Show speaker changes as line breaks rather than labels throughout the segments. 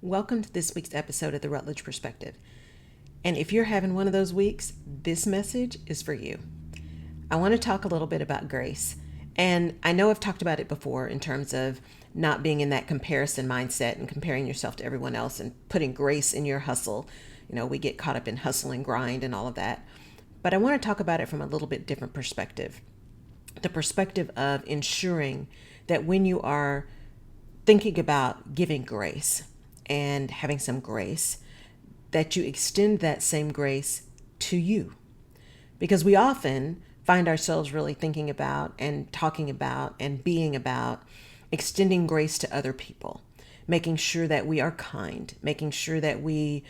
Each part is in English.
Welcome to this week's episode of The Rutledge Perspective. And if you're having one of those weeks, this message is for you. I want to talk a little bit about grace. And I know I've talked about it before in terms of not being in that comparison mindset and comparing yourself to everyone else and putting grace in your hustle. You know, we get caught up in hustle and grind and all of that. But I want to talk about it from a little bit different perspective. The perspective of ensuring that when you are thinking about giving grace and having some grace, that you extend that same grace to you. Because we often find ourselves really thinking about and talking about and being about extending grace to other people, making sure that we are kind, making sure that we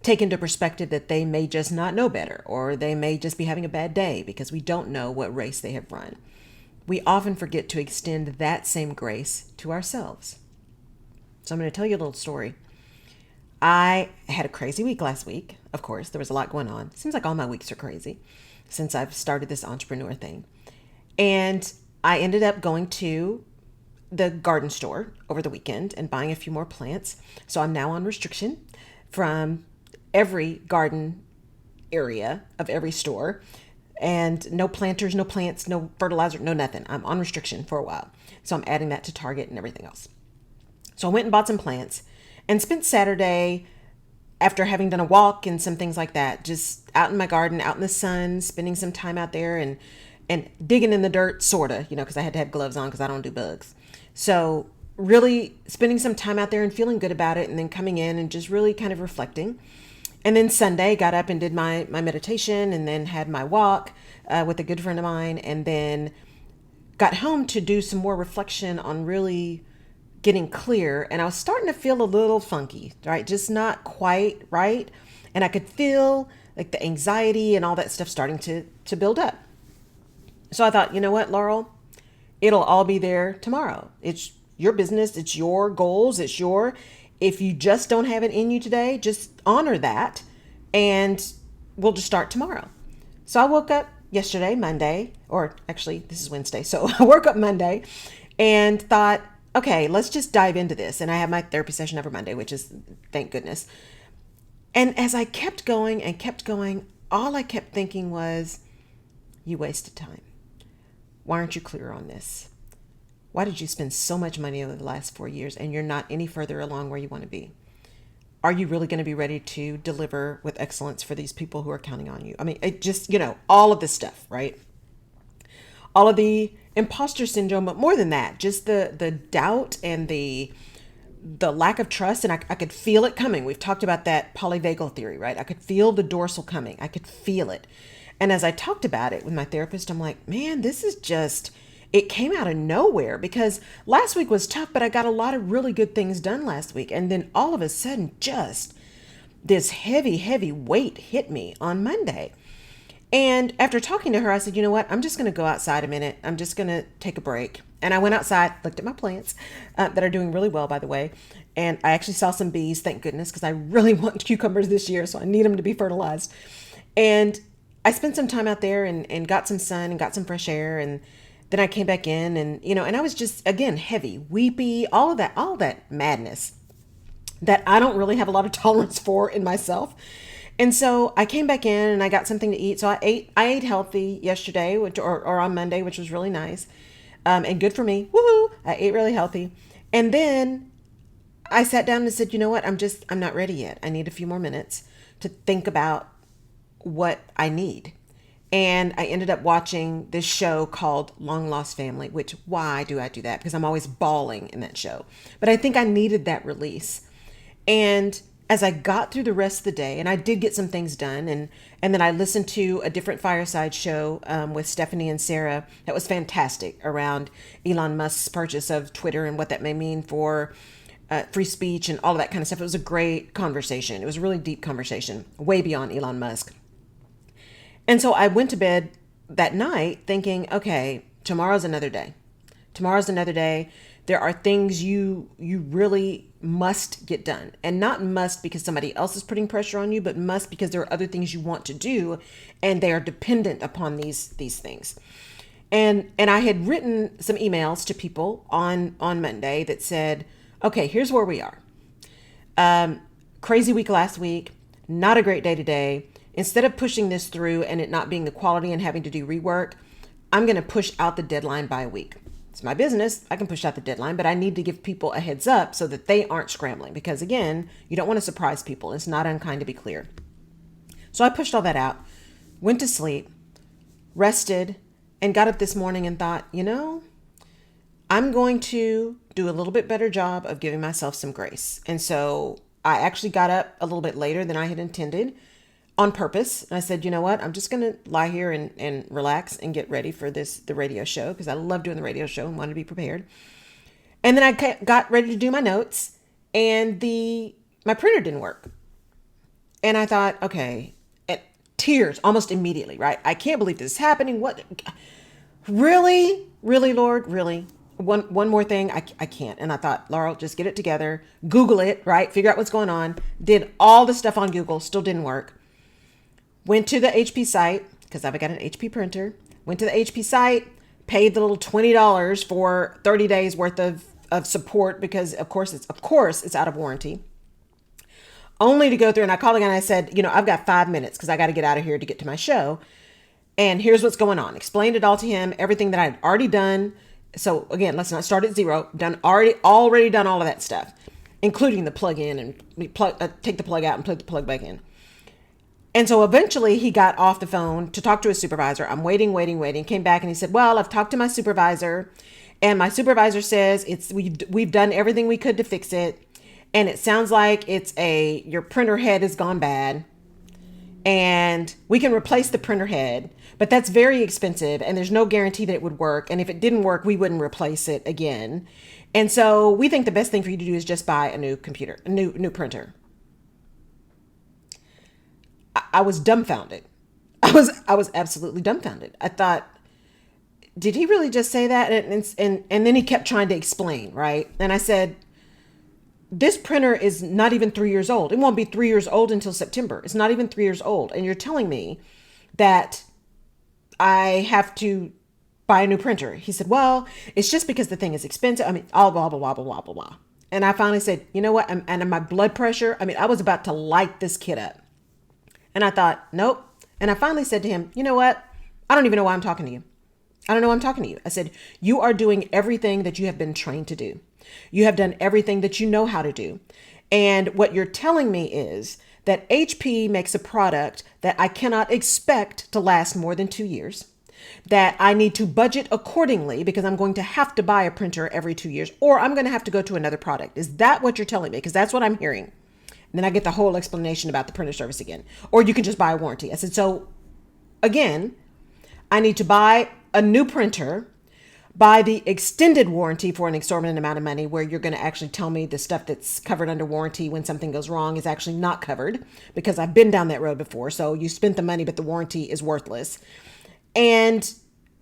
take into perspective that they may just not know better, or they may just be having a bad day because we don't know what race they have run. We often forget to extend that same grace to ourselves. So I'm going to tell you a little story. I had a crazy week last week. Of course, there was a lot going on. Seems like all my weeks are crazy since I've started this entrepreneur thing. And I ended up going to the garden store over the weekend and buying a few more plants. So I'm now on restriction from every garden area of every store, and no planters, no plants, no fertilizer, no nothing. I'm on restriction for a while. So I'm adding that to Target and everything else. So I went and bought some plants and spent Saturday, after having done a walk and some things like that, just out in my garden, out in the sun, spending some time out there and digging in the dirt, sorta, because I had to have gloves on because I don't do bugs. So really spending some time out there and feeling good about it, and then coming in and just really kind of reflecting. And then Sunday, got up and did my meditation, and then had my walk with a good friend of mine, and then got home to do some more reflection on really getting clear. And I was starting to feel a little funky, right? Just not quite right. And I could feel like the anxiety and all that stuff starting to build up. So I thought, you know what, Laurel, it'll all be there tomorrow. It's your business. It's your goals. If you just don't have it in you today, just honor that, and we'll just start tomorrow. So I woke up yesterday, Monday, or actually this is Wednesday. So I woke up Monday and thought, okay, let's just dive into this. And I have my therapy session every Monday, which is, thank goodness. And as I kept going and kept going, all I kept thinking was, you wasted time. Why aren't you clear on this? Why did you spend so much money over the last 4 years and you're not any further along where you want to be? Are you really going to be ready to deliver with excellence for these people who are counting on you? I mean, it just, all of this stuff, right? All of the imposter syndrome, but more than that, just the doubt and the lack of trust. And I could feel it coming. We've talked about that polyvagal theory, right? I could feel the dorsal coming. I could feel it. And as I talked about it with my therapist, I'm like, man, this is just, it came out of nowhere, because last week was tough, but I got a lot of really good things done last week. And then all of a sudden, just this heavy, heavy weight hit me on Monday. And after talking to her, I said, you know what? I'm just going to go outside a minute. I'm just going to take a break. And I went outside, looked at my plants that are doing really well, by the way. And I actually saw some bees, thank goodness, because I really want cucumbers this year. So I need them to be fertilized. And I spent some time out there and got some sun and got some fresh air. And then I came back in and, and I was just, again, heavy, weepy, all of that madness that I don't really have a lot of tolerance for in myself. And so I came back in and I got something to eat. So I ate healthy yesterday, or on Monday, which was really nice, and good for me. Woohoo! I ate really healthy. And then I sat down and said, you know what? I'm not ready yet. I need a few more minutes to think about what I need. And I ended up watching this show called Long Lost Family, which, why do I do that? Because I'm always bawling in that show. But I think I needed that release. And as I got through the rest of the day, and I did get some things done, and then I listened to a different fireside show with Stephanie and Sarah that was fantastic, around Elon Musk's purchase of Twitter and what that may mean for free speech and all of that kind of stuff. It was a great conversation. It was a really deep conversation, way beyond Elon Musk. And so I went to bed that night thinking, okay, tomorrow's another day. Tomorrow's another day. There are things you really must get done, and not must because somebody else is putting pressure on you, but must because there are other things you want to do, and they are dependent upon these things. And I had written some emails to people on Monday that said, okay, here's where we are. Crazy week last week, not a great day today. Instead of pushing this through and it not being the quality and having to do rework, I'm going to push out the deadline by a week. It's my business. I can push out the deadline, but I need to give people a heads up so that they aren't scrambling, because again, you don't want to surprise people. It's not unkind to be clear. So I pushed all that out, went to sleep, rested, and got up this morning and thought, I'm going to do a little bit better job of giving myself some grace. And so I actually got up a little bit later than I had intended on purpose. And I said, you know what? I'm just going to lie here and relax and get ready for the radio show, because I love doing the radio show and wanted to be prepared. And then I got ready to do my notes, and my printer didn't work. And I thought, okay, tears almost immediately, right? I can't believe this is happening. What? Really, Lord, really? One more thing, I can't. And I thought, Laurel, just get it together. Google it, right? Figure out what's going on. Did all the stuff on Google, still didn't work. Went to the HP site, because I've got an HP printer. Went to the HP site, paid the little $20 for 30 days worth of support, because of course it's out of warranty. Only to go through, and I called again and I said, I've got 5 minutes because I got to get out of here to get to my show. And here's what's going on. Explained it all to him, everything that I'd already done. So again, let's not start at zero. Already done all of that stuff, including the plug in and take the plug out and plug the plug back in. And so eventually he got off the phone to talk to his supervisor. I'm waiting, came back and he said, well, I've talked to my supervisor, and my supervisor says we've done everything we could to fix it. And it sounds like your printer head has gone bad, and we can replace the printer head, but that's very expensive and there's no guarantee that it would work. And if it didn't work, we wouldn't replace it again. And so we think the best thing for you to do is just buy a new computer, a new printer. I was dumbfounded. I was absolutely dumbfounded. I thought, did he really just say that? And then he kept trying to explain, right? And I said, this printer is not even 3 years old. It won't be 3 years old until September. It's not even 3 years old. And you're telling me that I have to buy a new printer. He said, well, it's just because the thing is expensive. I mean, all blah, blah, blah, blah, blah, blah, blah. And I finally said, you know what? And my blood pressure, I was about to light this kid up. And I thought, nope. And I finally said to him, you know what? I don't even know why I'm talking to you. I don't know why I'm talking to you. I said, you are doing everything that you have been trained to do. You have done everything that you know how to do. And what you're telling me is that HP makes a product that I cannot expect to last more than 2 years, that I need to budget accordingly because I'm going to have to buy a printer every 2 years, or I'm going to have to go to another product. Is that what you're telling me? Because that's what I'm hearing. And then I get the whole explanation about the printer service again. Or you can just buy a warranty. I said, so again, I need to buy a new printer, buy the extended warranty for an exorbitant amount of money, where you're going to actually tell me the stuff that's covered under warranty when something goes wrong is actually not covered, because I've been down that road before. So you spent the money, but the warranty is worthless. And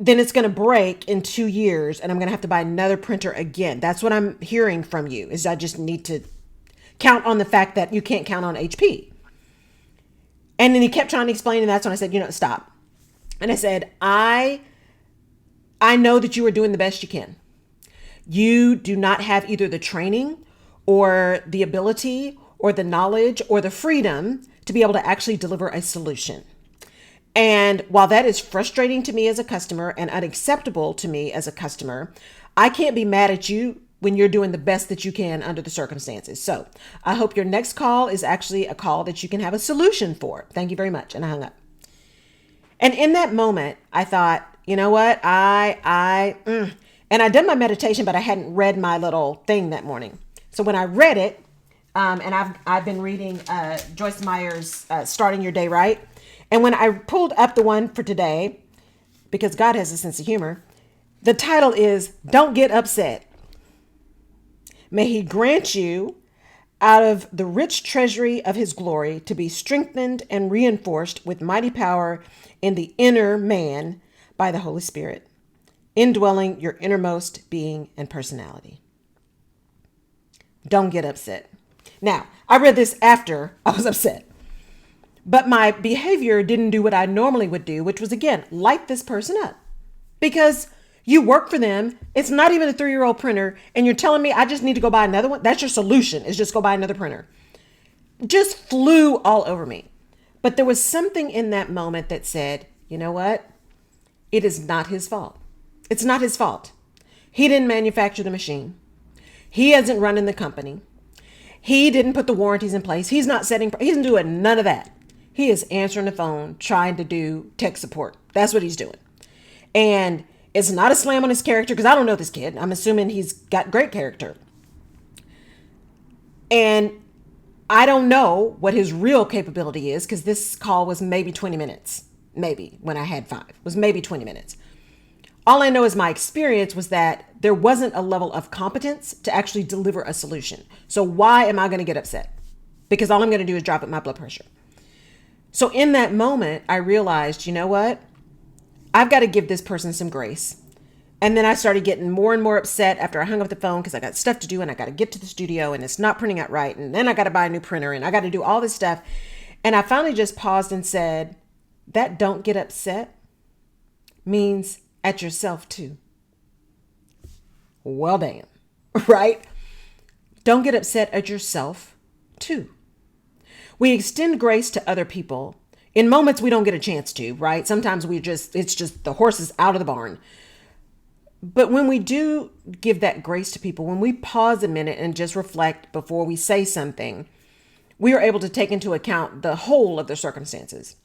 then it's going to break in 2 years and I'm going to have to buy another printer again. That's what I'm hearing from you, is I just need to count on the fact that you can't count on HP. And then he kept trying to explain, and that's when I said, stop. And I said, I know that you are doing the best you can. You do not have either the training or the ability or the knowledge or the freedom to be able to actually deliver a solution. And while that is frustrating to me as a customer and unacceptable to me as a customer, I can't be mad at you when you're doing the best that you can under the circumstances. So I hope your next call is actually a call that you can have a solution for. Thank you very much. And I hung up. And in that moment, I thought, you know what? And I'd done my meditation, but I hadn't read my little thing that morning. So when I read it, and I've been reading Joyce Meyer's Starting Your Day Right. And when I pulled up the one for today, because God has a sense of humor, the title is Don't Get Upset. May he grant you out of the rich treasury of his glory to be strengthened and reinforced with mighty power in the inner man by the Holy Spirit, indwelling your innermost being and personality. Don't get upset. Now, I read this after I was upset, but my behavior didn't do what I normally would do, which was, again, light this person up, because you work for them. It's not even a 3-year-old printer. And you're telling me I just need to go buy another one. That's your solution, is just go buy another printer. just flew all over me. But there was something in that moment that said, you know what? It is not his fault. It's not his fault. He didn't manufacture the machine. He isn't running the company. He didn't put the warranties in place. He's doing none of that. He is answering the phone, trying to do tech support. That's what he's doing. And it's not a slam on his character, because I don't know this kid. I'm assuming he's got great character. And I don't know what his real capability is, because this call was maybe 20 minutes. Maybe when I had 5, was maybe 20 minutes. All I know is my experience was that there wasn't a level of competence to actually deliver a solution. So why am I going to get upset? Because all I'm going to do is drop up my blood pressure. So in that moment, I realized, you know what? I've got to give this person some grace. And then I started getting more and more upset after I hung up the phone, because I got stuff to do and I got to get to the studio and it's not printing out right. And then I got to buy a new printer and I got to do all this stuff. And I finally just paused and said, that don't get upset means at yourself too. Well, damn, right? Don't get upset at yourself too. We extend grace to other people in moments we don't get a chance to, right? Sometimes it's just the horse is out of the barn. But when we do give that grace to people, when we pause a minute and just reflect before we say something, we are able to take into account the whole of the circumstances.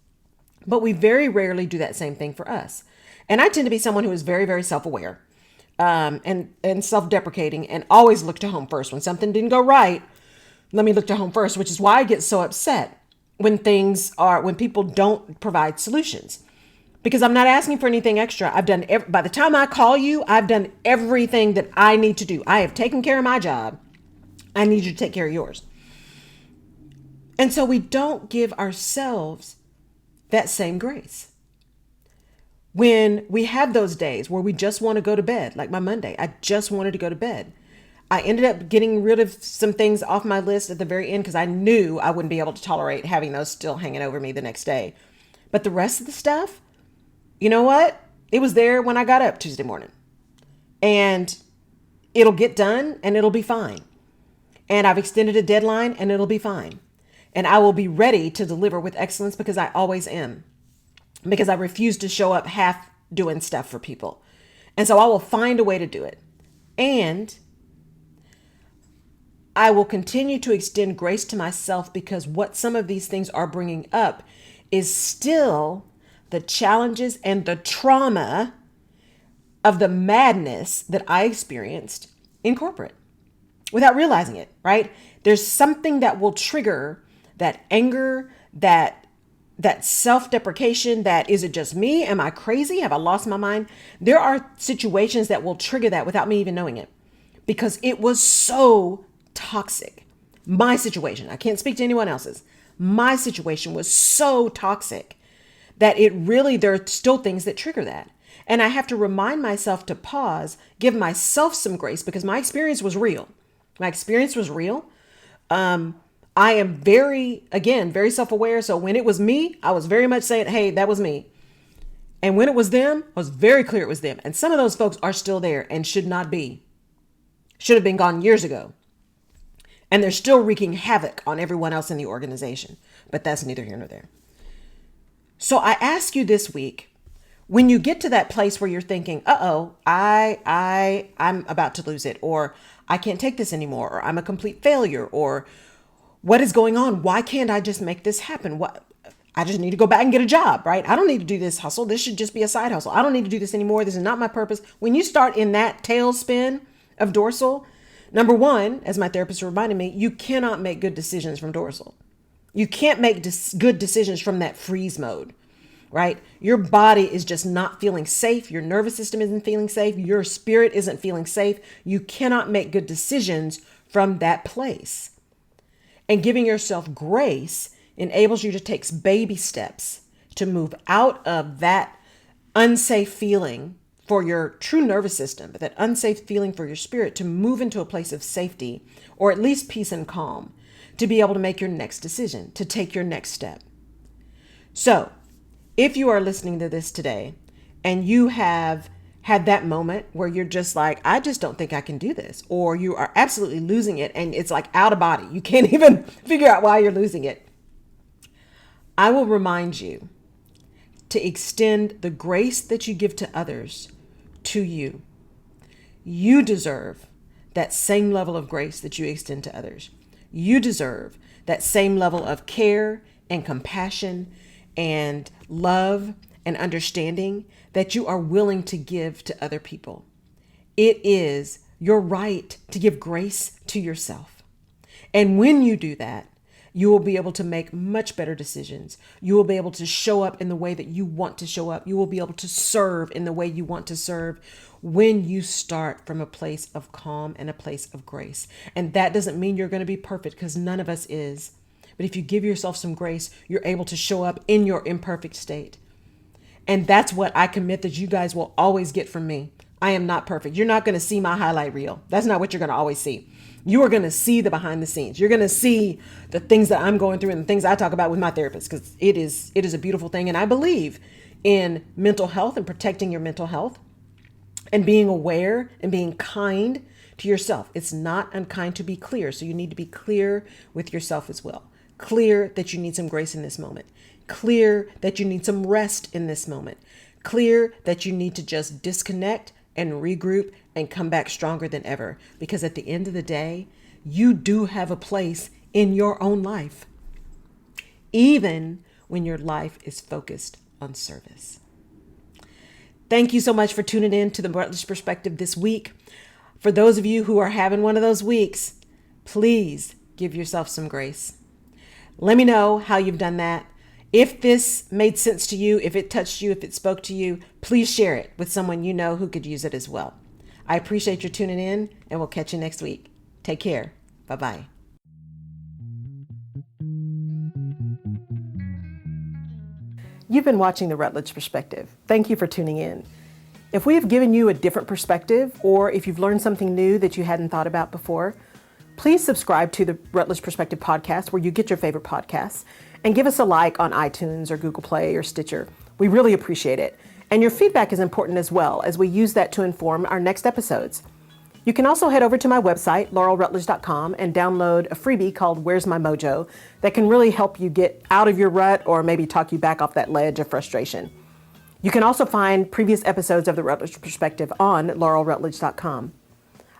But we very rarely do that same thing for us. And I tend to be someone who is very, very self-aware and self-deprecating, and always look to home first. When something didn't go right, let me look to home first, which is why I get so upset when people don't provide solutions. Because I'm not asking for anything extra. By the time I call you, I've done everything that I need to do. I have taken care of my job. I need you to take care of yours. And so we don't give ourselves that same grace. When we have those days where we just want to go to bed, like my Monday, I just wanted to go to bed. I ended up getting rid of some things off my list at the very end, because I knew I wouldn't be able to tolerate having those still hanging over me the next day. But the rest of the stuff, you know what? It was there when I got up Tuesday morning. And it'll get done and it'll be fine. And I've extended a deadline and it'll be fine. And I will be ready to deliver with excellence, because I always am. Because I refuse to show up half doing stuff for people. And so I will find a way to do it. And I will continue to extend grace to myself, because what some of these things are bringing up is still the challenges and the trauma of the madness that I experienced in corporate without realizing it, right? There's something that will trigger that anger, that self-deprecation, that is it just me? Am I crazy? Have I lost my mind? There are situations that will trigger that without me even knowing it, because it was so toxic. My situation, I can't speak to anyone else's. My situation was so toxic that there are still things that trigger that. And I have to remind myself to pause, give myself some grace, because my experience was real. My experience was real. I am very self-aware. So when it was me, I was very much saying, hey, that was me. And when it was them, I was very clear it was them. And some of those folks are still there and should not be. Should have been gone years ago. And they're still wreaking havoc on everyone else in the organization. But that's neither here nor there. So I ask you this week, when you get to that place where you're thinking, I'm about to lose it, or I can't take this anymore, or I'm a complete failure, or what is going on? Why can't I just make this happen? I just need to go back and get a job, right? I don't need to do this hustle. This should just be a side hustle. I don't need to do this anymore. This is not my purpose. When you start in that tailspin of dorsal, number one, as my therapist reminded me, you cannot make good decisions from dorsal. You can't make good decisions from that freeze mode, right? Your body is just not feeling safe. Your nervous system isn't feeling safe. Your spirit isn't feeling safe. You cannot make good decisions from that place. And giving yourself grace enables you to take baby steps to move out of that unsafe feeling for your true nervous system, but that unsafe feeling for your spirit, to move into a place of safety, or at least peace and calm, to be able to make your next decision, to take your next step. So if you are listening to this today and you have had that moment where you're just like, I just don't think I can do this, or you are absolutely losing it and it's like out of body. You can't even figure out why you're losing it. I will remind you to extend the grace that you give to others to you. You deserve that same level of grace that you extend to others. You deserve that same level of care and compassion and love and understanding that you are willing to give to other people. It is your right to give grace to yourself. And when you do that, you will be able to make much better decisions. You will be able to show up in the way that you want to show up. You will be able to serve in the way you want to serve when you start from a place of calm and a place of grace. And that doesn't mean you're going to be perfect, because none of us is. But if you give yourself some grace, you're able to show up in your imperfect state. And that's what I commit that you guys will always get from me. I am not perfect. You're not going to see my highlight reel. That's not what you're going to always see. You are going to see the behind the scenes. You're going to see the things that I'm going through and the things I talk about with my therapist, because it is a beautiful thing. And I believe in mental health and protecting your mental health and being aware and being kind to yourself. It's not unkind to be clear. So you need to be clear with yourself as well. Clear that you need some grace in this moment. Clear that you need some rest in this moment. Clear that you need to just disconnect and regroup and come back stronger than ever. Because at the end of the day, you do have a place in your own life, even when your life is focused on service. Thank you so much for tuning in to the Rutledge Perspective this week. For those of you who are having one of those weeks, please give yourself some grace. Let me know how you've done that. If this made sense to you, if it touched you, if it spoke to you, please share it with someone you know who could use it as well. I appreciate your tuning in, and we'll catch you next week. Take care. Bye-bye. You've been watching The Rutledge Perspective. Thank you for tuning in. If we have given you a different perspective, or if you've learned something new that you hadn't thought about before, please subscribe to the Rutledge Perspective podcast where you get your favorite podcasts, and give us a like on iTunes or Google Play or Stitcher. We really appreciate it. And your feedback is important as well, as we use that to inform our next episodes. You can also head over to my website, laurelrutledge.com, and download a freebie called Where's My Mojo that can really help you get out of your rut or maybe talk you back off that ledge of frustration. You can also find previous episodes of The Rutledge Perspective on laurelrutledge.com.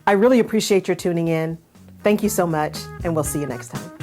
I really appreciate your tuning in. Thank you so much, and we'll see you next time.